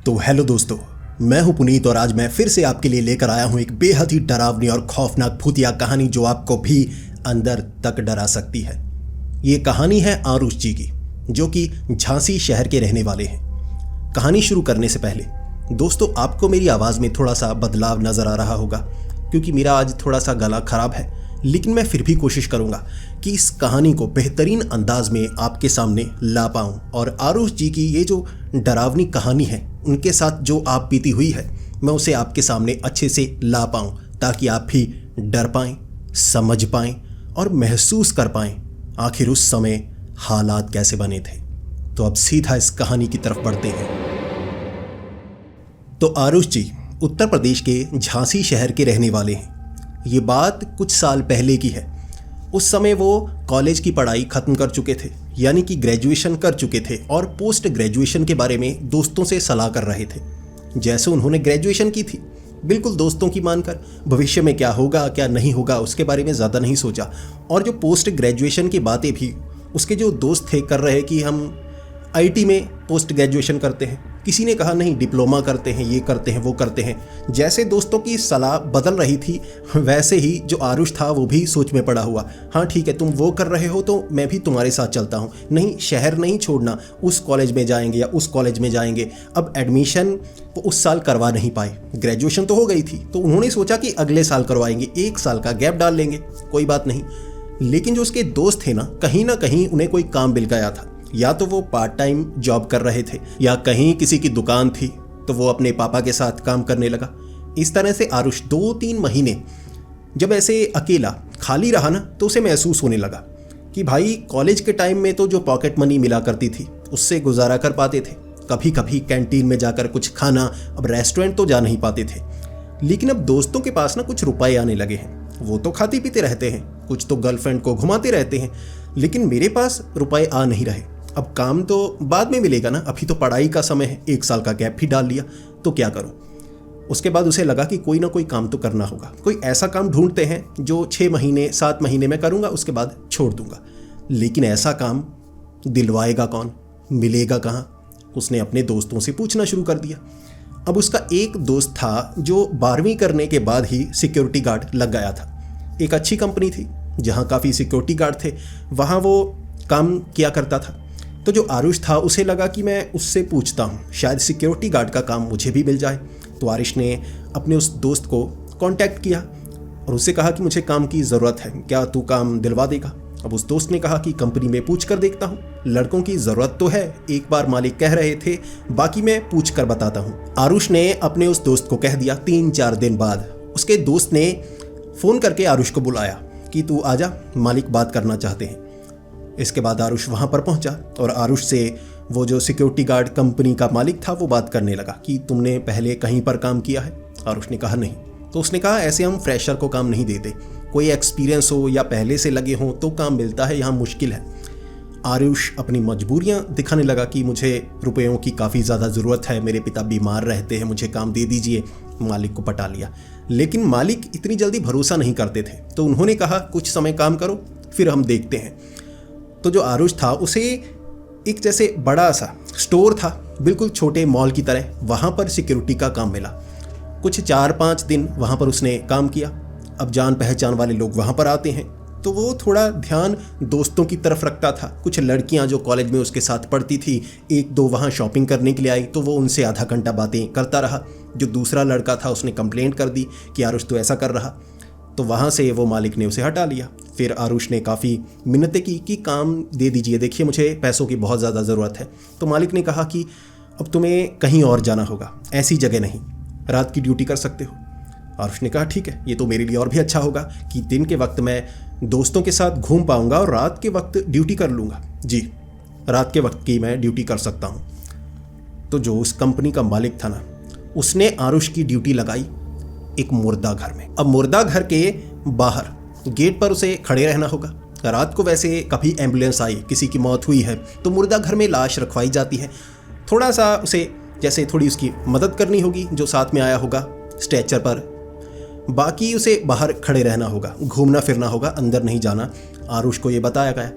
तो हेलो दोस्तों, मैं हूं पुनीत और आज मैं फिर से आपके लिए लेकर आया हूं एक बेहद ही डरावनी और खौफनाक भूतिया कहानी जो आपको भी अंदर तक डरा सकती है। ये कहानी है आरुष जी की, जो कि झांसी शहर के रहने वाले हैं। कहानी शुरू करने से पहले दोस्तों, आपको मेरी आवाज़ में थोड़ा सा बदलाव नज़र आ रहा होगा क्योंकि मेरा आज थोड़ा सा गला खराब है, लेकिन मैं फिर भी कोशिश करूंगा कि इस कहानी को बेहतरीन अंदाज में आपके सामने ला पाऊं और आरुष जी की ये जो डरावनी कहानी है, उनके साथ जो आप बीती हुई है, मैं उसे आपके सामने अच्छे से ला पाऊं ताकि आप भी डर पाएं, समझ पाएं और महसूस कर पाएं आखिर उस समय हालात कैसे बने थे। तो अब सीधा इस कहानी की तरफ बढ़ते हैं। तो आरुष जी उत्तर प्रदेश के झांसी शहर के रहने वाले हैं। ये बात कुछ साल पहले की है। उस समय वो कॉलेज की पढ़ाई ख़त्म कर चुके थे, यानी कि ग्रेजुएशन कर चुके थे और पोस्ट ग्रेजुएशन के बारे में दोस्तों से सलाह कर रहे थे। जैसे उन्होंने ग्रेजुएशन की थी, बिल्कुल दोस्तों की मानकर भविष्य में क्या होगा क्या नहीं होगा उसके बारे में ज़्यादा नहीं सोचा। और जो पोस्ट ग्रेजुएशन की बातें भी उसके जो दोस्त थे कर रहे कि हम आईटी में पोस्ट ग्रेजुएशन करते हैं, किसी ने कहा नहीं डिप्लोमा करते हैं, ये करते हैं वो करते हैं। जैसे दोस्तों की सलाह बदल रही थी, वैसे ही जो आरुष था वो भी सोच में पड़ा हुआ। हाँ ठीक है, तुम वो कर रहे हो तो मैं भी तुम्हारे साथ चलता हूँ। नहीं, शहर नहीं छोड़ना, उस कॉलेज में जाएंगे या उस कॉलेज में जाएंगे। अब एडमिशन वो उस साल करवा नहीं पाए, ग्रेजुएशन तो हो गई थी, तो उन्होंने सोचा कि अगले साल करवाएंगे, 1 साल का गैप डाल लेंगे, कोई बात नहीं। लेकिन जो उसके दोस्त थे ना कहीं उन्हें कोई काम मिल गया था। या तो वो पार्ट टाइम जॉब कर रहे थे या कहीं किसी की दुकान थी तो वो अपने पापा के साथ काम करने लगा। इस तरह से आरुष 2-3 महीने जब ऐसे अकेला खाली रहा ना, तो उसे महसूस होने लगा कि भाई कॉलेज के टाइम में तो जो पॉकेट मनी मिला करती थी उससे गुजारा कर पाते थे, कभी कभी कैंटीन में जाकर कुछ खाना, अब रेस्टोरेंट तो जा नहीं पाते थे। लेकिन अब दोस्तों के पास ना कुछ रुपए आने लगे हैं, वो तो खाते पीते रहते हैं, कुछ तो गर्लफ्रेंड को घुमाते रहते हैं, लेकिन मेरे पास रुपए आ नहीं रहे। अब काम तो बाद में मिलेगा ना, अभी तो पढ़ाई का समय है, 1 साल का गैप भी डाल लिया तो क्या करूं। उसके बाद उसे लगा कि कोई ना कोई काम तो करना होगा, कोई ऐसा काम ढूंढते हैं जो 6 महीने 7 महीने में करूंगा, उसके बाद छोड़ दूंगा। लेकिन ऐसा काम दिलवाएगा कौन, मिलेगा कहाँ? उसने अपने दोस्तों से पूछना शुरू कर दिया। अब उसका एक दोस्त था जो 12वीं करने के बाद ही सिक्योरिटी गार्ड लग गया था। एक अच्छी कंपनी थी जहाँ काफ़ी सिक्योरिटी गार्ड थे, वहाँ वो काम किया करता था। तो जो आरुष था उसे लगा कि मैं उससे पूछता हूँ, शायद सिक्योरिटी गार्ड का काम मुझे भी मिल जाए। तो आरुष ने अपने उस दोस्त को कांटेक्ट किया और उससे कहा कि मुझे काम की ज़रूरत है, क्या तू काम दिलवा देगा? अब उस दोस्त ने कहा कि कंपनी में पूछ कर देखता हूँ, लड़कों की ज़रूरत तो है, एक बार मालिक कह रहे थे, बाकी मैं पूछ कर बताता हूँ। आरुष ने अपने उस दोस्त को कह दिया। 3-4 दिन बाद उसके दोस्त ने फ़ोन करके आरुष को बुलाया कि तू आजा, मालिक बात करना चाहते हैं। इसके बाद आरुष वहाँ पर पहुँचा और आरुष से वो जो सिक्योरिटी गार्ड कंपनी का मालिक था वो बात करने लगा कि तुमने पहले कहीं पर काम किया है? आरुष ने कहा नहीं। तो उसने कहा ऐसे हम फ्रेशर को काम नहीं देते, कोई एक्सपीरियंस हो या पहले से लगे हों तो काम मिलता है, यहाँ मुश्किल है। आरुष अपनी मजबूरियाँ दिखाने लगा कि मुझे रुपयों की काफ़ी ज़्यादा ज़रूरत है, मेरे पिता बीमार रहते हैं, मुझे काम दे दीजिए। मालिक को पटा लिया, लेकिन मालिक इतनी जल्दी भरोसा नहीं करते थे, तो उन्होंने कहा कुछ समय काम करो फिर हम देखते हैं। तो जो आरुष था उसे एक जैसे बड़ा सा स्टोर था, बिल्कुल छोटे मॉल की तरह, वहाँ पर सिक्योरिटी का काम मिला। कुछ 4-5 दिन वहाँ पर उसने काम किया। अब जान पहचान वाले लोग वहाँ पर आते हैं तो वो थोड़ा ध्यान दोस्तों की तरफ रखता था। कुछ लड़कियाँ जो कॉलेज में उसके साथ पढ़ती थी, 1-2 वहाँ शॉपिंग करने के लिए आई तो वो उनसे आधा घंटा बातें करता रहा। जो दूसरा लड़का था उसने कंप्लेंट कर दी कि आरुष तो ऐसा कर रहा, तो वहाँ से वो मालिक ने उसे हटा लिया। फिर आरुष ने काफ़ी मिन्नतें की कि काम दे दीजिए, देखिए मुझे पैसों की बहुत ज़्यादा ज़रूरत है। तो मालिक ने कहा कि अब तुम्हें कहीं और जाना होगा, ऐसी जगह नहीं, रात की ड्यूटी कर सकते हो। आरुष ने कहा ठीक है, ये तो मेरे लिए और भी अच्छा होगा कि दिन के वक्त मैं दोस्तों के साथ घूम पाऊँगा और रात के वक्त ड्यूटी कर लूँगा। जी, रात के वक्त की मैं ड्यूटी कर सकता हूँ। तो जो उस कंपनी का मालिक था ना, उसने आरुष की ड्यूटी लगाई एक मुर्दा घर में। अब मुर्दा घर के बाहर गेट पर उसे खड़े रहना होगा। रात को वैसे कभी एम्बुलेंस आई, किसी की मौत हुई है तो मुर्दा घर में लाश रखवाई जाती है, थोड़ा सा उसे जैसे थोड़ी उसकी मदद करनी होगी जो साथ में आया होगा स्ट्रेचर पर, बाकी उसे बाहर खड़े रहना होगा, घूमना फिरना होगा, अंदर नहीं जाना। आरुष को ये बताया गया।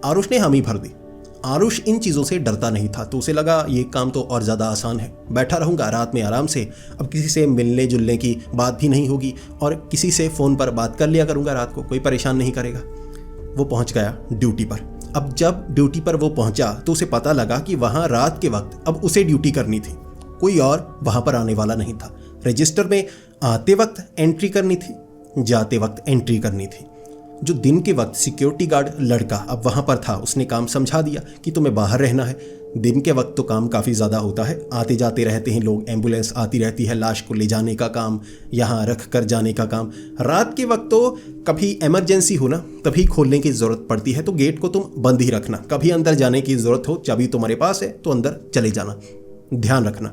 आरुष ने हामी भर दी आरुष इन चीज़ों से डरता नहीं था, तो उसे लगा ये काम तो और ज़्यादा आसान है, बैठा रहूँगा रात में आराम से, अब किसी से मिलने जुलने की बात भी नहीं होगी और किसी से फ़ोन पर बात कर लिया करूँगा रात को, कोई परेशान नहीं करेगा। वो पहुँच गया ड्यूटी पर। अब जब ड्यूटी पर वो पहुँचा तो उसे पता लगा कि वहाँ रात के वक्त अब उसे ड्यूटी करनी थी, कोई और वहाँ पर आने वाला नहीं था। रजिस्टर में आते वक्त एंट्री करनी थी, जाते वक्त एंट्री करनी थी। जो दिन के वक्त सिक्योरिटी गार्ड लड़का अब वहाँ पर था, उसने काम समझा दिया कि तुम्हें बाहर रहना है। दिन के वक्त तो काम काफ़ी ज़्यादा होता है, आते जाते रहते हैं लोग, एम्बुलेंस आती रहती है, लाश को ले जाने का काम, यहाँ रख कर जाने का काम। रात के वक्त तो कभी इमरजेंसी हो ना तभी खोलने की ज़रूरत पड़ती है, तो गेट को तुम बंद ही रखना, कभी अंदर जाने की ज़रूरत हो, चाबी तुम्हारे पास है तो अंदर चले जाना, ध्यान रखना।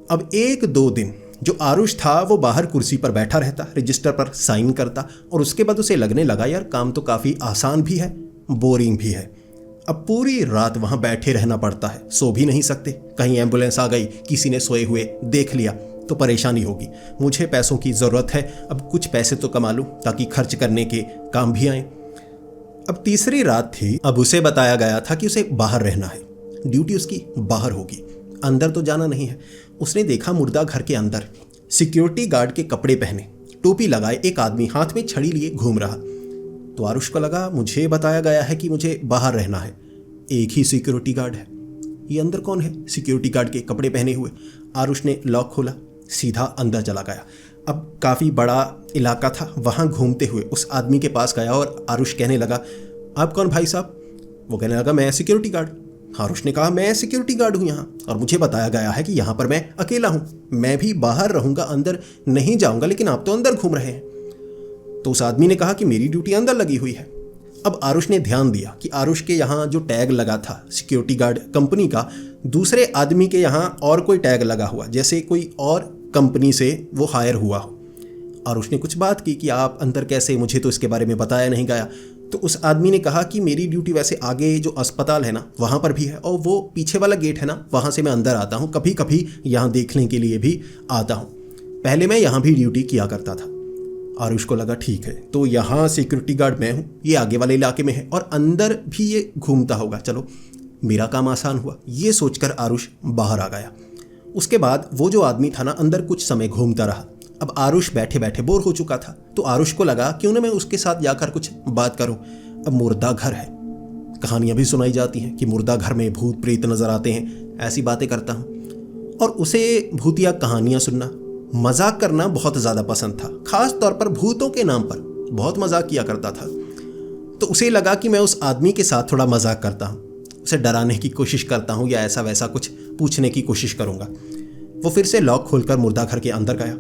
अब 1-2 दिन जो आरुष था वो बाहर कुर्सी पर बैठा रहता, रजिस्टर पर साइन करता, और उसके बाद उसे लगने लगा यार काम तो काफ़ी आसान भी है, बोरिंग भी है। अब पूरी रात वहाँ बैठे रहना पड़ता है, सो भी नहीं सकते, कहीं एम्बुलेंस आ गई, किसी ने सोए हुए देख लिया तो परेशानी होगी। मुझे पैसों की ज़रूरत है, अब कुछ पैसे तो कमा लूँ ताकि खर्च करने के काम भी आए। अब तीसरी रात थी, अब उसे बताया गया था कि उसे बाहर रहना है, ड्यूटी उसकी बाहर होगी, अंदर तो जाना नहीं है। उसने देखा मुर्दा घर के अंदर सिक्योरिटी गार्ड के कपड़े पहने, टोपी लगाए एक आदमी हाथ में छड़ी लिए घूम रहा। तो आरुष को लगा मुझे बताया गया है कि मुझे बाहर रहना है, एक ही सिक्योरिटी गार्ड है, ये अंदर कौन है सिक्योरिटी गार्ड के कपड़े पहने हुए। आरुष ने लॉक खोला, सीधा अंदर चला गया। अब काफ़ी बड़ा इलाका था, वहाँ घूमते हुए उस आदमी के पास गया और आरुष कहने लगा आप कौन भाई साहब? वो कहने लगा मैं सिक्योरिटी गार्ड। आरुष ने कहा मैं सिक्योरिटी गार्ड हूँ यहाँ, और मुझे बताया गया है कि यहाँ पर मैं अकेला हूँ, मैं भी बाहर रहूँगा, अंदर नहीं जाऊँगा, लेकिन आप तो अंदर घूम रहे हैं। तो उस आदमी ने कहा कि मेरी ड्यूटी अंदर लगी हुई है। अब आरुष ने ध्यान दिया कि आरुष के यहाँ जो टैग लगा था सिक्योरिटी गार्ड कंपनी का, दूसरे आदमी के यहाँ और कोई टैग लगा हुआ, जैसे कोई और कंपनी से वो हायर हुआ हो। आरुष ने कुछ बात की कि आप अंदर कैसे, मुझे तो इसके बारे में बताया नहीं गया। तो उस आदमी ने कहा कि मेरी ड्यूटी वैसे आगे जो अस्पताल है ना वहाँ पर भी है, और वो पीछे वाला गेट है ना वहाँ से मैं अंदर आता हूँ, कभी कभी यहाँ देखने के लिए भी आता हूँ, पहले मैं यहाँ भी ड्यूटी किया करता था। आरुष को लगा ठीक है, तो यहाँ सिक्योरिटी गार्ड मैं हूँ, ये आगे वाले इलाके में है और अंदर भी ये घूमता होगा, चलो मेरा काम आसान हुआ, ये सोचकर आरुष बाहर आ गया। उसके बाद वो जो आदमी था ना अंदर कुछ समय घूमता रहा। अब आरुष बैठे बैठे बोर हो चुका था, तो आरुष को लगा क्यों ना मैं उसके साथ जाकर कुछ बात करूं। अब मुर्दा घर है, कहानियां भी सुनाई जाती हैं कि मुर्दा घर में भूत प्रेत नजर आते हैं, ऐसी बातें करता हूं। और उसे भूतिया कहानियां सुनना, मजाक करना बहुत ज़्यादा पसंद था, खास तौर पर भूतों के नाम पर बहुत मजाक किया करता था। तो उसे लगा कि मैं उस आदमी के साथ थोड़ा मजाक करता हूँ, उसे डराने की कोशिश करता हूँ या ऐसा वैसा कुछ पूछने की कोशिश करूँगा। वो फिर से लॉक खोलकर मुर्दा घर के अंदर गया।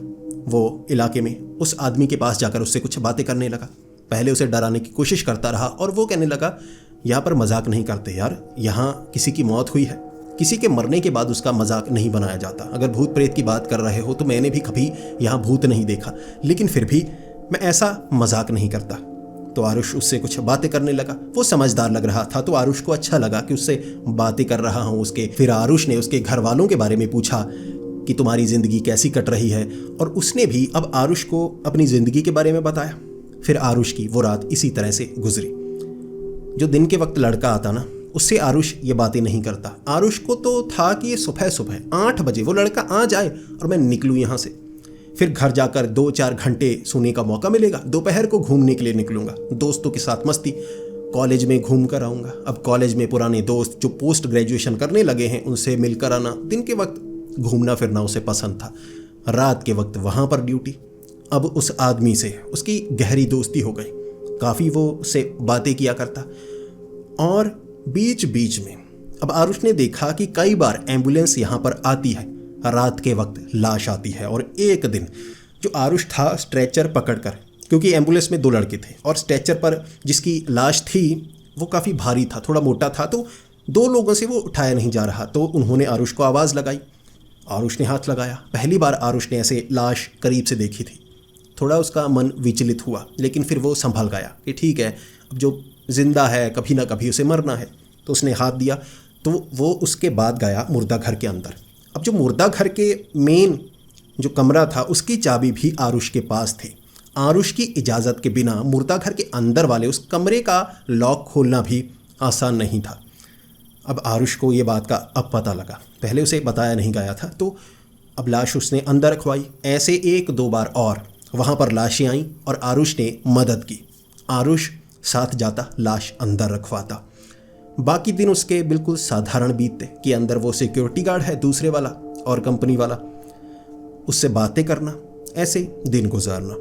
वो इलाके में उस आदमी के पास जाकर उससे कुछ बातें करने लगा। पहले उसे डराने की कोशिश करता रहा और वो कहने लगा यहाँ पर मजाक नहीं करते यार, यहाँ किसी की मौत हुई है, किसी के मरने के बाद उसका मजाक नहीं बनाया जाता। अगर भूत प्रेत की बात कर रहे हो तो मैंने भी कभी यहाँ भूत नहीं देखा, लेकिन फिर भी मैं ऐसा मजाक नहीं करता। तो आरुष उससे कुछ बातें करने लगा। वो समझदार लग रहा था तो आरुष को अच्छा लगा कि उससे बातें कर रहा हूँ उसके। फिर आरुष ने उसके घर वालों के बारे में पूछा कि तुम्हारी ज़िंदगी कैसी कट रही है, और उसने भी अब आरुष को अपनी ज़िंदगी के बारे में बताया। फिर आरुष की वो रात इसी तरह से गुजरी। जो दिन के वक्त लड़का आता ना उससे आरुष ये बातें नहीं करता। आरुष को तो था कि ये सुबह सुबह 8 बजे वो लड़का आ जाए और मैं निकलूँ यहाँ से, फिर घर जाकर 2-4 घंटे सोने का मौका मिलेगा, दोपहर को घूमने के लिए निकलूँगा, दोस्तों के साथ मस्ती, कॉलेज में घूम कर आऊँगा। अब कॉलेज में पुराने दोस्त जो पोस्ट ग्रेजुएशन करने लगे हैं उनसे मिलकर आना। दिन के वक्त घूमना फिरना उसे पसंद था, रात के वक्त वहाँ पर ड्यूटी। अब उस आदमी से उसकी गहरी दोस्ती हो गई, काफ़ी वो उससे बातें किया करता। और बीच बीच में अब आरुष ने देखा कि कई बार एम्बुलेंस यहाँ पर आती है, रात के वक्त लाश आती है। और एक दिन जो आरुष था स्ट्रेचर पकड़कर, क्योंकि एम्बुलेंस में 2 लड़के थे और स्ट्रेचर पर जिसकी लाश थी वो काफ़ी भारी था, थोड़ा मोटा था, तो 2 लोगों से वो उठाया नहीं जा रहा। तो उन्होंने आरुष को आवाज़ लगाई, आरुष ने हाथ लगाया। पहली बार आरुष ने ऐसे लाश करीब से देखी थी, थोड़ा उसका मन विचलित हुआ, लेकिन फिर वो संभल गया कि ठीक है अब जो जिंदा है कभी ना कभी उसे मरना है। तो उसने हाथ दिया, तो वो उसके बाद गया मुर्दा घर के अंदर। अब जो मुर्दा घर के मेन जो कमरा था उसकी चाबी भी आरुष के पास थी। आरुष की इजाज़त के बिना मुर्दा घर के अंदर वाले उस कमरे का लॉक खोलना भी आसान नहीं था। अब आरुष को ये बात का अब पता लगा, पहले उसे बताया नहीं गया था। तो अब लाश उसने अंदर रखवाई। ऐसे 1-2 बार और वहाँ पर लाशें आईं और आरुष ने मदद की। आरुष साथ जाता, लाश अंदर रखवाता। बाकी दिन उसके बिल्कुल साधारण बीतते कि अंदर वो सिक्योरिटी गार्ड है दूसरे वाला और कंपनी वाला, उससे बातें करना, ऐसे दिन गुजारना।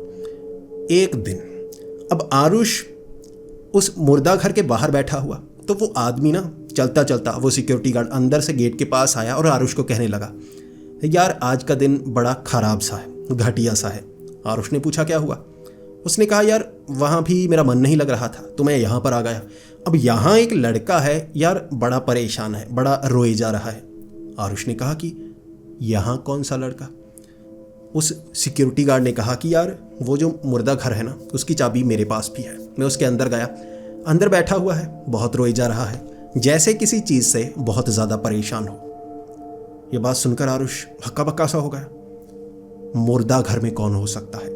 एक दिन अब आरुष उस मुर्दा घर के बाहर बैठा हुआ, तो वो आदमी ना चलता चलता, वो सिक्योरिटी गार्ड अंदर से गेट के पास आया और आरुष को कहने लगा, यार आज का दिन बड़ा ख़राब सा है, घटिया सा है। आरुष ने पूछा क्या हुआ? उसने कहा यार वहाँ भी मेरा मन नहीं लग रहा था तो मैं यहाँ पर आ गया। अब यहाँ एक लड़का है यार, बड़ा परेशान है, बड़ा रोए जा रहा है। आरुष ने कहा कि यहाँ कौन सा लड़का? उस सिक्योरिटी गार्ड ने कहा कि यार वो जो मुर्दा घर है ना, उसकी चाबी मेरे पास भी है। मैं उसके अंदर गया, अंदर बैठा हुआ है, बहुत रोए जा रहा है, जैसे किसी चीज़ से बहुत ज़्यादा परेशान हो। ये बात सुनकर आरुष हक्का बक्का सा हो गया। मुर्दा घर में कौन हो सकता है?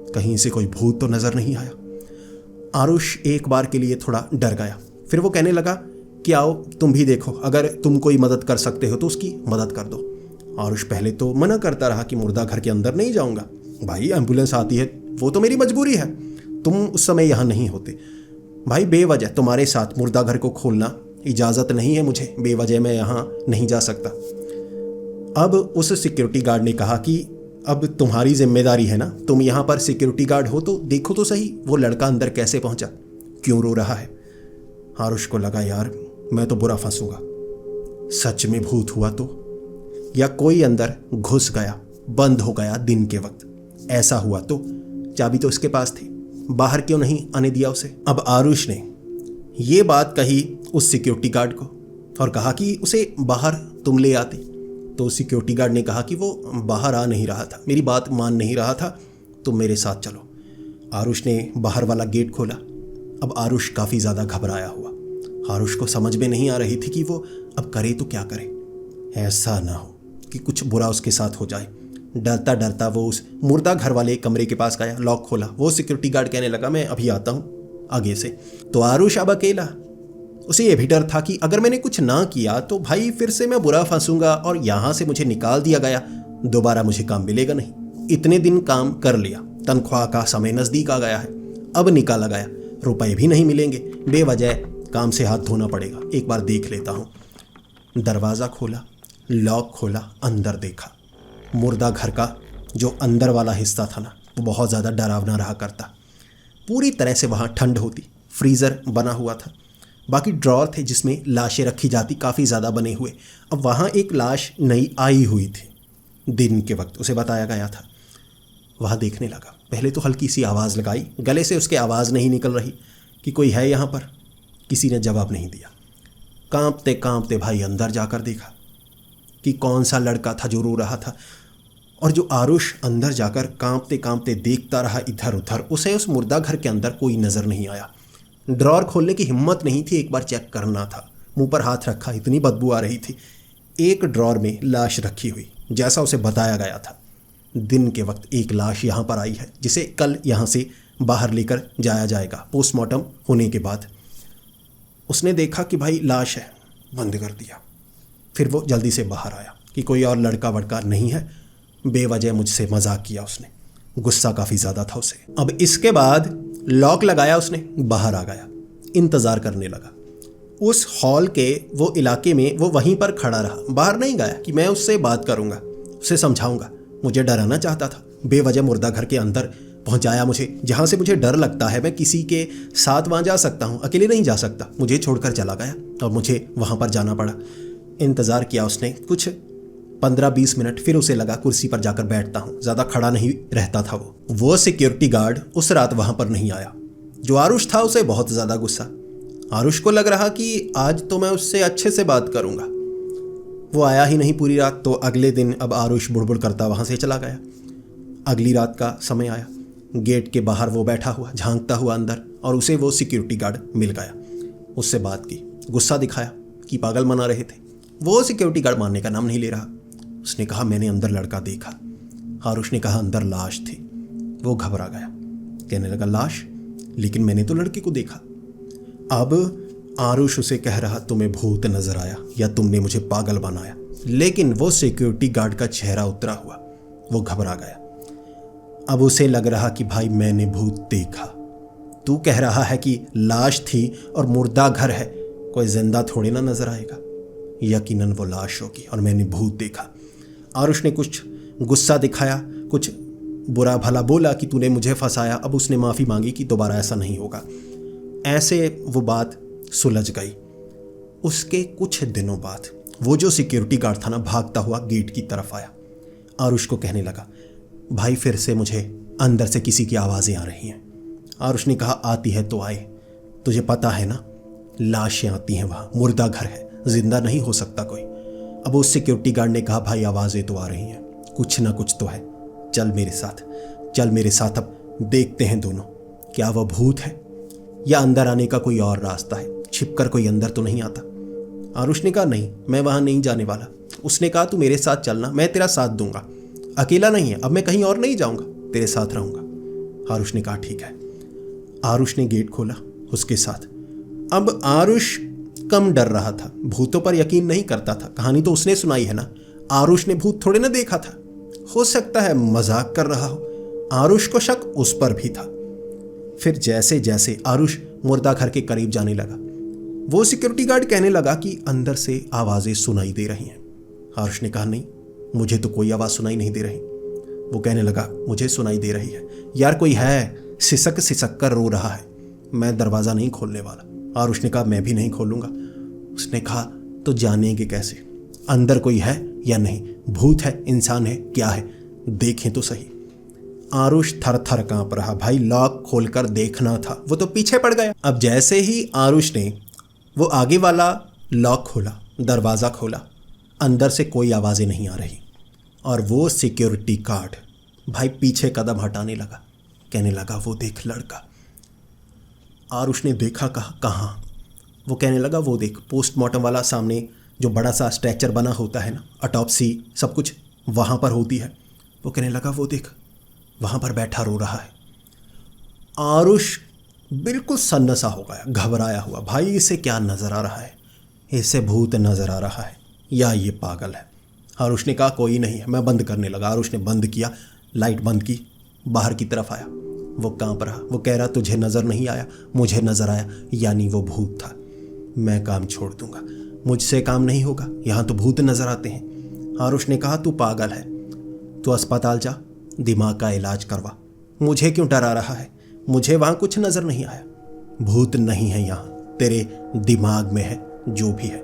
कहीं से कोई भूत तो नज़र नहीं आया। आरुष एक बार के लिए थोड़ा डर गया। फिर वो कहने लगा कि आओ तुम भी देखो, अगर तुम कोई मदद कर सकते हो तो उसकी मदद कर दो। आरुष पहले तो मना करता रहा कि मुर्दा घर के अंदर नहीं जाऊंगा, भाई एम्बुलेंस आती है, वो तो मेरी मजबूरी है, तुम उस समय यहाँ नहीं होते। भाई बेवजह तुम्हारे साथ मुर्दा घर को खोलना इजाज़त नहीं है मुझे, बेवजह मैं यहाँ नहीं जा सकता। अब उस सिक्योरिटी गार्ड ने कहा कि अब तुम्हारी जिम्मेदारी है ना, तुम यहाँ पर सिक्योरिटी गार्ड हो तो देखो तो सही वो लड़का अंदर कैसे पहुँचा, क्यों रो रहा है। आरुष को लगा यार मैं तो बुरा फंसूंगा, सच में भूत हुआ तो, या कोई अंदर घुस गया, बंद हो गया दिन के वक्त, ऐसा हुआ तो चाबी तो उसके पास थी, बाहर क्यों नहीं आने दिया उसे। अब आरुष ने ये बात कही उस सिक्योरिटी गार्ड को और कहा कि उसे बाहर तुम ले आते। तो सिक्योरिटी गार्ड ने कहा कि वो बाहर आ नहीं रहा था, मेरी बात मान नहीं रहा था, तुम मेरे साथ चलो। आरुष ने बाहर वाला गेट खोला। अब आरुष काफ़ी ज़्यादा घबराया हुआ। आरुष को समझ में नहीं आ रही थी कि वो अब करे तो क्या करे, ऐसा ना हो कि कुछ बुरा उसके साथ हो जाए। डरता डरता वो उस मुर्दा घर वाले कमरे के पास गया, लॉक खोला। वो सिक्योरिटी गार्ड कहने लगा मैं अभी आता हूँ आगे से। तो आरुष अब अकेला, उसे ये भी डर था कि अगर मैंने कुछ ना किया तो भाई फिर से मैं बुरा फंसूंगा और यहाँ से मुझे निकाल दिया गया, दोबारा मुझे काम मिलेगा नहीं। इतने दिन काम कर लिया, तनख्वाह का समय नज़दीक आ गया है, अब निकाला गया, रुपए भी नहीं मिलेंगे, बेवजह काम से हाथ धोना पड़ेगा। एक बार देख लेता हूँ। दरवाज़ा खोला, लॉक खोला, अंदर देखा। मुर्दा घर का जो अंदर वाला हिस्सा था ना, वो बहुत ज़्यादा डरावना रहा करता। पूरी तरह से वहाँ ठंड होती, फ्रीज़र बना हुआ था, बाकी ड्रॉर थे जिसमें लाशें रखी जाती, काफ़ी ज़्यादा बने हुए। अब वहाँ एक लाश नई आई हुई थी दिन के वक्त, उसे बताया गया था। वहाँ देखने लगा, पहले तो हल्की सी आवाज़ लगाई, गले से उसके आवाज़ नहीं निकल रही कि कोई है यहाँ पर। किसी ने जवाब नहीं दिया। कांपते कांपते भाई अंदर जाकर देखा कि कौन सा लड़का था जो रो रहा था। और जो आरुष अंदर जाकर कांपते कांपते देखता रहा इधर उधर, उसे उस मुर्दा घर के अंदर कोई नज़र नहीं आया। ड्रॉर खोलने की हिम्मत नहीं थी, एक बार चेक करना था। मुंह पर हाथ रखा, इतनी बदबू आ रही थी। एक ड्रॉर में लाश रखी हुई, जैसा उसे बताया गया था। दिन के वक्त एक लाश यहाँ पर आई है जिसे कल यहाँ से बाहर लेकर जाया जाएगा पोस्टमार्टम होने के बाद। उसने देखा कि भाई लाश है, बंद कर दिया। फिर वो जल्दी से बाहर आया कि कोई और लड़का वड़का नहीं है, बेवजह मुझसे मजाक किया उसने। गुस्सा काफ़ी ज़्यादा था उसे। अब इसके बाद लॉक लगाया उसने, बाहर आ गया, इंतज़ार करने लगा। उस हॉल के वो इलाके में वो वहीं पर खड़ा रहा, बाहर नहीं गया कि मैं उससे बात करूँगा, उसे समझाऊँगा। मुझे डराना चाहता था, बेवजह मुर्दा घर के अंदर पहुँचाया मुझे, जहाँ से मुझे डर लगता है। मैं किसी के साथ वहाँ जा सकता हूँ, अकेले नहीं जा सकता। मुझे छोड़कर चला गया और मुझे वहाँ पर जाना पड़ा। इंतज़ार किया उसने कुछ 15-20 मिनट, फिर उसे लगा कुर्सी पर जाकर बैठता हूँ, ज़्यादा खड़ा नहीं रहता था वो सिक्योरिटी गार्ड उस रात वहाँ पर नहीं आया। जो आरुष था उसे बहुत ज़्यादा गुस्सा। आरुष को लग रहा कि आज तो मैं उससे अच्छे से बात करूँगा। वो आया ही नहीं पूरी रात। तो अगले दिन अब आरुष बुड़बुड़ करता वहाँ से चला गया। अगली रात का समय आया, गेट के बाहर वो बैठा हुआ, झांकता हुआ अंदर, और उसे वो सिक्योरिटी गार्ड मिल गया। उससे बात की, गुस्सा दिखाया कि पागल मना रहे थे। वो सिक्योरिटी गार्ड मानने का नाम नहीं ले रहा। उसने कहा मैंने अंदर लड़का देखा। आरुष ने कहा अंदर लाश थी। वो घबरा गया, कहने लगा लाश, लेकिन मैंने तो लड़के को देखा। अब आरुष उसे कह रहा तुम्हें भूत नजर आया या तुमने मुझे पागल बनाया, लेकिन वो सिक्योरिटी गार्ड का चेहरा उतरा हुआ। वो घबरा गया। अब उसे लग रहा कि भाई मैंने भूत देखा। तू कह रहा है कि लाश थी और मुर्दा घर है, कोई जिंदा थोड़ी ना नजर आएगा। यकीनन वो लाश होगी और मैंने भूत देखा। आरुष ने कुछ गुस्सा दिखाया, कुछ बुरा भला बोला कि तूने मुझे फंसाया। अब उसने माफ़ी मांगी कि दोबारा ऐसा नहीं होगा। ऐसे वो बात सुलझ गई। उसके कुछ दिनों बाद वो जो सिक्योरिटी गार्ड था ना, भागता हुआ गेट की तरफ आया। आरुष को कहने लगा, भाई फिर से मुझे अंदर से किसी की आवाज़ें आ रही हैं। आरुष ने कहा, आती है तो आए, तुझे पता है ना लाशें आती हैं वहाँ, मुर्दा घर है, जिंदा नहीं हो सकता कोई। अब उस सिक्योरिटी गार्ड ने कहा, भाई आवाज़ें तो आ रही हैं, कुछ ना कुछ तो है, चल मेरे साथ, चल मेरे साथ, अब देखते हैं दोनों क्या वह भूत है या अंदर आने का कोई और रास्ता है, छिपकर कोई अंदर तो नहीं आता। आरुष ने कहा, नहीं मैं वहाँ नहीं जाने वाला। उसने कहा, तू मेरे साथ चलना, मैं तेरा साथ दूंगा, अकेला नहीं है, अब मैं कहीं और नहीं जाऊंगा, तेरे साथ रहूंगा। आरुष ने कहा, ठीक है। आरुष ने गेट खोला उसके साथ। अब आरुष कम डर रहा था, भूतों पर यकीन नहीं करता था। कहानी तो उसने सुनाई है ना, आरुष ने भूत थोड़े ना देखा था। हो सकता है मजाक कर रहा हो। आरुष को शक उस पर भी था। फिर जैसे जैसे आरुष मुर्दा घर के करीब जाने लगा, वो सिक्योरिटी गार्ड कहने लगा कि अंदर से आवाज़ें सुनाई दे रही हैं। आरुष ने कहा, नहीं मुझे तो कोई आवाज़ सुनाई नहीं दे रही। वो कहने लगा, मुझे सुनाई दे रही है यार, कोई है, सिसक सिसक कर रो रहा है, मैं दरवाज़ा नहीं खोलने वाला। आरुष ने कहा, मैं भी नहीं खोलूँगा। उसने कहा, तो जानेंगे कैसे अंदर कोई है या नहीं, भूत है, इंसान है, क्या है, देखें तो सही। आरुष थर थर कांप रहा। भाई लॉक खोलकर देखना था, वो तो पीछे पड़ गया। अब जैसे ही आरुष ने वो आगे वाला लॉक खोला, दरवाज़ा खोला, अंदर से कोई आवाज़ें नहीं आ रही और वो सिक्योरिटी गार्ड भाई पीछे कदम हटाने लगा, कहने लगा, वो देख लड़का। आरुष ने देखा, कहाँ? वो कहने लगा, वो देख पोस्टमार्टम वाला सामने जो बड़ा सा स्ट्रेचर बना होता है ना, ऑटोप्सी सब कुछ वहाँ पर होती है। वो कहने लगा, वो देख वहाँ पर बैठा रो रहा है। आरुष बिल्कुल सन्न सा हो गया, घबराया हुआ। भाई इसे क्या नज़र आ रहा है? इसे भूत नज़र आ रहा है या ये पागल है? आरुष ने कहा, कोई नहीं है। मैं बंद करने लगा। आरुष ने बंद किया, लाइट बंद की, बाहर की तरफ आया। वो कांप रहा। वो कह रहा, तुझे नज़र नहीं आया, मुझे नज़र आया, यानी वो भूत था। मैं काम छोड़ दूंगा, मुझसे काम नहीं होगा, यहाँ तो भूत नज़र आते हैं। आरुष ने कहा, तू पागल है, तू अस्पताल जा, दिमाग का इलाज करवा। मुझे क्यों डरा रहा है? मुझे वहाँ कुछ नज़र नहीं आया। भूत नहीं है यहाँ, तेरे दिमाग में है जो भी है।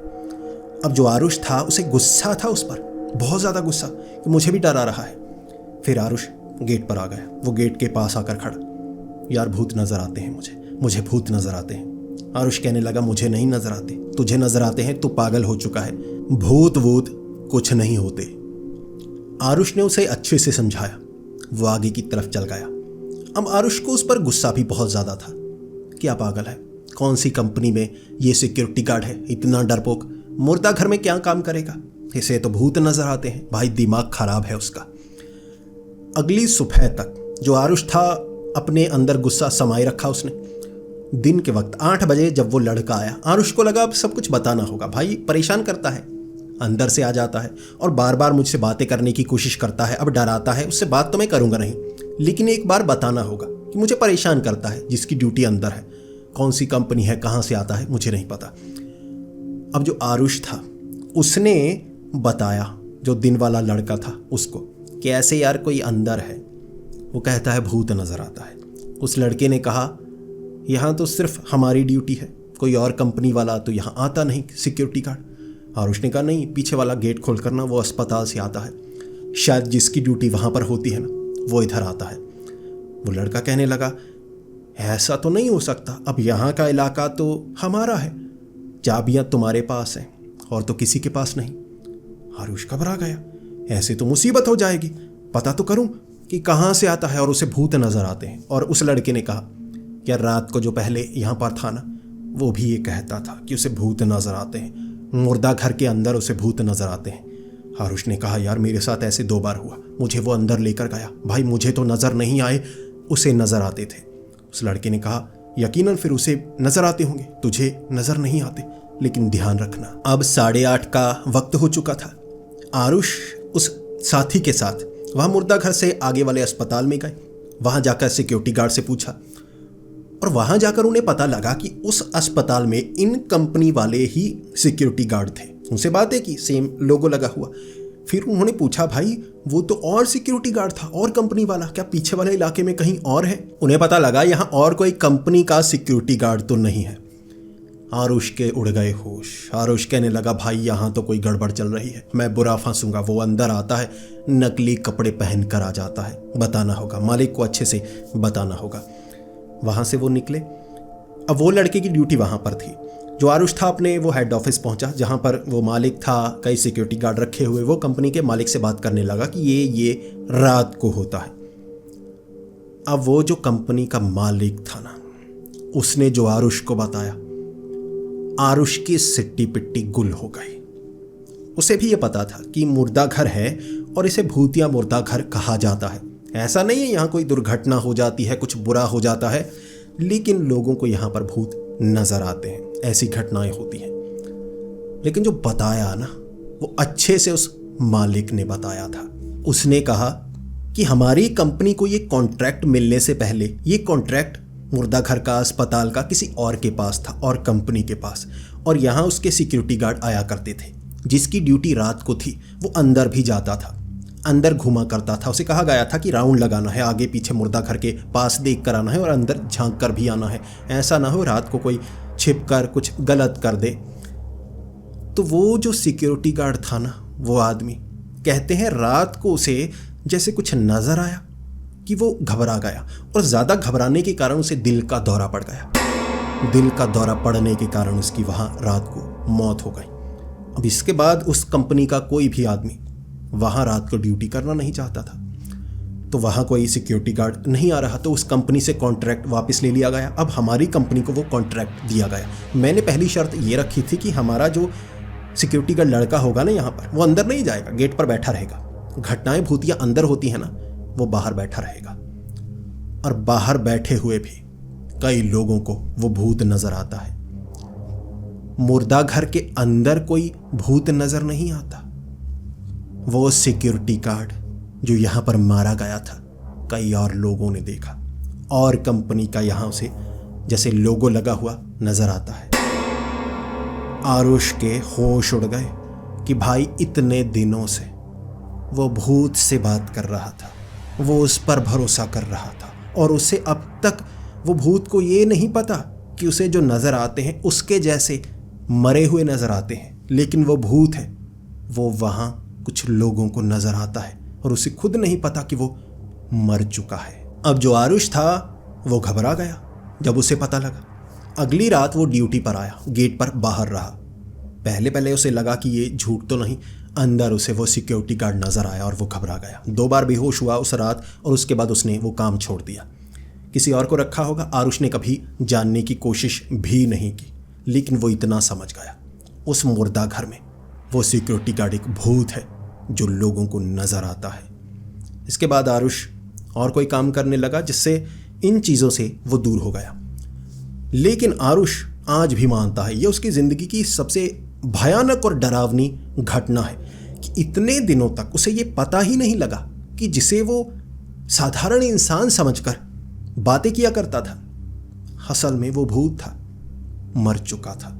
अब जो आरुष था उसे गुस्सा था उस पर, बहुत ज़्यादा गुस्सा कि मुझे भी डरा रहा है। फिर आरुष गेट पर आ गया। वो गेट के पास आकर खड़ा, यार भूत नज़र आते हैं, मुझे भूत नज़र आते हैं। आरुष कहने लगा, मुझे नहीं नज़र आते, तुझे नज़र आते हैं, तू पागल हो चुका है, भूत वूत कुछ नहीं होते। आरुष ने उसे अच्छे से समझाया। वो आगे की तरफ चल गया। अब आरुष को उस पर गुस्सा भी बहुत ज़्यादा था। क्या पागल है? कौन सी कंपनी में ये सिक्योरिटी गार्ड है, इतना डरपोक, मुर्दा घर में क्या काम करेगा? इसे तो भूत नज़र आते हैं। भाई दिमाग खराब है उसका। अगली सुबह तक जो आरुष था अपने अंदर गुस्सा समाये रखा उसने। दिन के वक्त 8 बजे जब वो लड़का आया, आरुष को लगा अब सब कुछ बताना होगा। भाई परेशान करता है, अंदर से आ जाता है और बार बार मुझसे बातें करने की कोशिश करता है। अब डराता है, उससे बात तो मैं करूँगा नहीं, लेकिन एक बार बताना होगा कि मुझे परेशान करता है, जिसकी ड्यूटी अंदर है। कौन सी कंपनी है, कहाँ से आता है, मुझे नहीं पता। अब जो आरुष था उसने बताया, जो दिन वाला लड़का था उसको, कि ऐसे यार कोई अंदर है, वो कहता है भूत नज़र आता है। उस लड़के ने कहा, यहाँ तो सिर्फ हमारी ड्यूटी है, कोई और कंपनी वाला तो यहाँ आता नहीं, सिक्योरिटी गार्ड। आरुष ने कहा, नहीं, पीछे वाला गेट खोल कर ना, वो अस्पताल से आता है, शायद जिसकी ड्यूटी वहाँ पर होती है ना, वो इधर आता है। वो लड़का कहने लगा, ऐसा तो नहीं हो सकता, अब यहाँ का इलाका तो हमारा है, चाबियाँ तुम्हारे पास हैं और तो किसी के पास नहीं। आरुष घबरा गया, ऐसे तो मुसीबत हो जाएगी, पता तो करूं कि कहाँ से आता है और उसे भूत नज़र आते हैं। और उस लड़के ने कहा, क्या रात को जो पहले यहाँ पर था ना, वो भी ये कहता था कि उसे भूत नज़र आते हैं, मुर्दा घर के अंदर उसे भूत नज़र आते हैं। आरुष ने कहा, यार मेरे साथ ऐसे 2 बार हुआ, मुझे वो अंदर लेकर गया, भाई मुझे तो नज़र नहीं आए, उसे नज़र आते थे। उस लड़के ने कहा, यकीनन फिर उसे नजर आते होंगे, तुझे नजर नहीं आते। लेकिन ध्यान रखना, अब 8:30 का वक्त हो चुका था। आरुष उस साथी के साथ वहाँ मुर्दा घर से आगे वाले अस्पताल में गए। वहाँ जाकर सिक्योरिटी गार्ड से पूछा और वहाँ जाकर उन्हें पता लगा कि उस अस्पताल में इन कंपनी वाले ही सिक्योरिटी गार्ड थे। उनसे बातें की, सेम लोगो लगा हुआ। फिर उन्होंने पूछा, भाई वो तो और सिक्योरिटी गार्ड था और कंपनी वाला, क्या पीछे वाले इलाके में कहीं और है? उन्हें पता लगा यहाँ और कोई कंपनी का सिक्योरिटी गार्ड तो नहीं है। आरुष के उड़ गए होश। आरुष कहने लगा, भाई यहाँ तो कोई गड़बड़ चल रही है, मैं बुरा फंसूंगा। वो अंदर आता है, नकली कपड़े पहन कर आ जाता है। बताना होगा, मालिक को अच्छे से बताना होगा। वहाँ से वो निकले। अब वो लड़के की ड्यूटी वहाँ पर थी। जो आरुष था अपने वो हेड ऑफिस पहुँचा, जहाँ पर वो मालिक था, कई सिक्योरिटी गार्ड रखे हुए। वो कंपनी के मालिक से बात करने लगा कि ये रात को होता है। अब वो जो कंपनी का मालिक था ना, उसने जो आरुष को बताया, आरुष की सिट्टी पिट्टी गुल हो गई। उसे भी ये पता था कि मुर्दा घर है और इसे भूतिया मुर्दा घर कहा जाता है। ऐसा नहीं है यहाँ कोई दुर्घटना हो जाती है, कुछ बुरा हो जाता है, लेकिन लोगों को यहाँ पर भूत नजर आते हैं, ऐसी घटनाएं होती हैं। लेकिन जो बताया ना, वो अच्छे से उस मालिक ने बताया था। उसने कहा कि हमारी कंपनी को ये कॉन्ट्रैक्ट मिलने से पहले ये कॉन्ट्रैक्ट मुर्दा घर का, अस्पताल का किसी और के पास था, और कंपनी के पास। और यहाँ उसके सिक्योरिटी गार्ड आया करते थे, जिसकी ड्यूटी रात को थी। वो अंदर भी जाता था, अंदर घुमा करता था। उसे कहा गया था कि राउंड लगाना है, आगे पीछे मुर्दा घर के पास देख कर आना है और अंदर झांक कर भी आना है। ऐसा ना हो रात को कोई छिप कर कुछ गलत कर दे। तो वो जो सिक्योरिटी गार्ड था ना, वो आदमी, कहते हैं रात को उसे जैसे कुछ नजर आया कि वो घबरा गया, और ज़्यादा घबराने के कारण उसे दिल का दौरा पड़ गया। दिल का दौरा पड़ने के कारण उसकी वहाँ रात को मौत हो गई। अब इसके बाद उस कंपनी का कोई भी आदमी वहाँ रात को ड्यूटी करना नहीं चाहता था। तो वहाँ कोई सिक्योरिटी गार्ड नहीं आ रहा, तो उस कंपनी से कॉन्ट्रैक्ट वापस ले लिया गया। अब हमारी कंपनी को वो कॉन्ट्रैक्ट दिया गया। मैंने पहली शर्त ये रखी थी कि हमारा जो सिक्योरिटी गार्ड लड़का होगा ना यहाँ पर, वो अंदर नहीं जाएगा, गेट पर बैठा रहेगा। घटनाएं भूतिया अंदर होती है ना, वो बाहर बैठा रहेगा। और बाहर बैठे हुए भी कई लोगों को वो भूत नजर आता है। मुर्दा घर के अंदर कोई भूत नजर नहीं आता। वो सिक्योरिटी गार्ड जो यहाँ पर मारा गया था, कई और लोगों ने देखा, और कंपनी का यहाँ से जैसे लोगो लगा हुआ नजर आता है। आरुष के होश उड़ गए कि भाई इतने दिनों से वो भूत से बात कर रहा था, वो उस पर भरोसा कर रहा था, और उसे अब तक वो भूत को ये नहीं पता कि उसे जो नज़र आते हैं उसके जैसे मरे हुए नज़र आते हैं, लेकिन वो भूत है। वो वहाँ कुछ लोगों को नज़र आता है और उसे खुद नहीं पता कि वो मर चुका है। अब जो आरुष था वो घबरा गया जब उसे पता लगा। अगली रात वो ड्यूटी पर आया, गेट पर बाहर रहा। पहले पहले उसे लगा कि ये झूठ तो नहीं, अंदर उसे वो सिक्योरिटी गार्ड नज़र आया और वो घबरा गया। 2 बार बेहोश हुआ उस रात, और उसके बाद उसने वो काम छोड़ दिया। किसी और को रखा होगा, आरुष ने कभी जानने की कोशिश भी नहीं की, लेकिन वो इतना समझ गया, उस मुर्दा घर में वो सिक्योरिटी गार्ड एक भूत है जो लोगों को नज़र आता है। इसके बाद आरुष और कोई काम करने लगा जिससे इन चीज़ों से वो दूर हो गया। लेकिन आरुष आज भी मानता है ये उसकी ज़िंदगी की सबसे भयानक और डरावनी घटना है कि इतने दिनों तक उसे ये पता ही नहीं लगा कि जिसे वो साधारण इंसान समझकर बातें किया करता था, असल में वो भूत था, मर चुका था।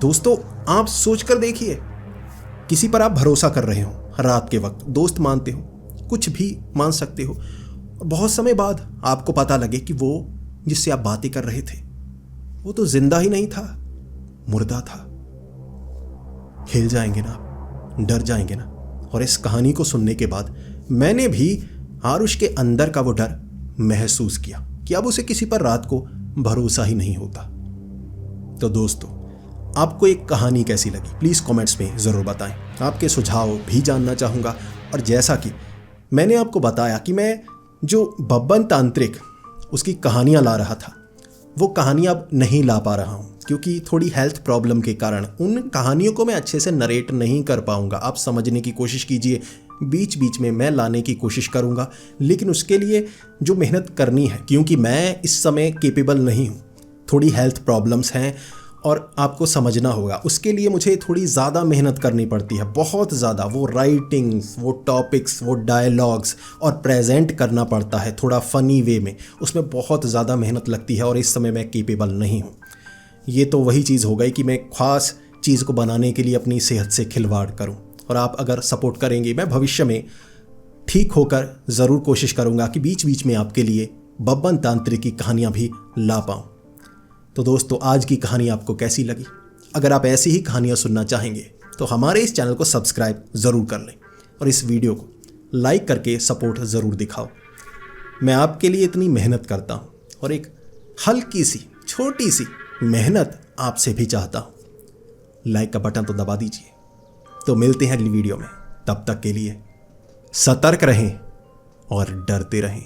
दोस्तों, आप सोचकर देखिए, किसी पर आप भरोसा कर रहे हो, रात के वक्त दोस्त मानते हो, कुछ भी मान सकते हो, और बहुत समय बाद आपको पता लगे कि वो जिससे आप बातें कर रहे थे वो तो जिंदा ही नहीं था, मुर्दा था। हिल जाएंगे ना आप, डर जाएंगे ना। और इस कहानी को सुनने के बाद मैंने भी आरुष के अंदर का वो डर महसूस किया कि अब उसे किसी पर रात को भरोसा ही नहीं होता। तो दोस्तों, आपको एक कहानी कैसी लगी प्लीज़ कमेंट्स में ज़रूर बताएं। आपके सुझाव भी जानना चाहूँगा। और जैसा कि मैंने आपको बताया कि मैं जो बब्बन तांत्रिक उसकी कहानियाँ ला रहा था, वो कहानियाँ अब नहीं ला पा रहा हूँ क्योंकि थोड़ी हेल्थ प्रॉब्लम के कारण उन कहानियों को मैं अच्छे से नरेट नहीं कर पाऊँगा। आप समझने की कोशिश कीजिए, बीच बीच में मैं लाने की कोशिश करूँगा, लेकिन उसके लिए जो मेहनत करनी है, क्योंकि मैं इस समय केपेबल नहीं हूँ, थोड़ी हेल्थ प्रॉब्लम्स हैं और आपको समझना होगा, उसके लिए मुझे थोड़ी ज़्यादा मेहनत करनी पड़ती है, बहुत ज़्यादा। वो राइटिंग्स, वो टॉपिक्स, वो डायलॉग्स और प्रेजेंट करना पड़ता है थोड़ा फ़नी वे में, उसमें बहुत ज़्यादा मेहनत लगती है और इस समय मैं केपेबल नहीं हूँ। ये तो वही चीज़ हो गई कि मैं ख़ास चीज़ को बनाने के लिए अपनी सेहत से खिलवाड़ करूँ। और आप अगर सपोर्ट करेंगे, मैं भविष्य में ठीक होकर ज़रूर कोशिश करूँगा कि बीच बीच में आपके लिए बब्बन तांत्रिक की कहानियाँ भी ला पाऊँ। तो दोस्तों, आज की कहानी आपको कैसी लगी? अगर आप ऐसी ही कहानियाँ सुनना चाहेंगे तो हमारे इस चैनल को सब्सक्राइब ज़रूर कर लें और इस वीडियो को लाइक करके सपोर्ट ज़रूर दिखाओ। मैं आपके लिए इतनी मेहनत करता हूँ और एक हल्की सी छोटी सी मेहनत आपसे भी चाहता हूँ। लाइक का बटन तो दबा दीजिए। तो मिलते हैं अगली वीडियो में, तब तक के लिए सतर्क रहें और डरते रहें।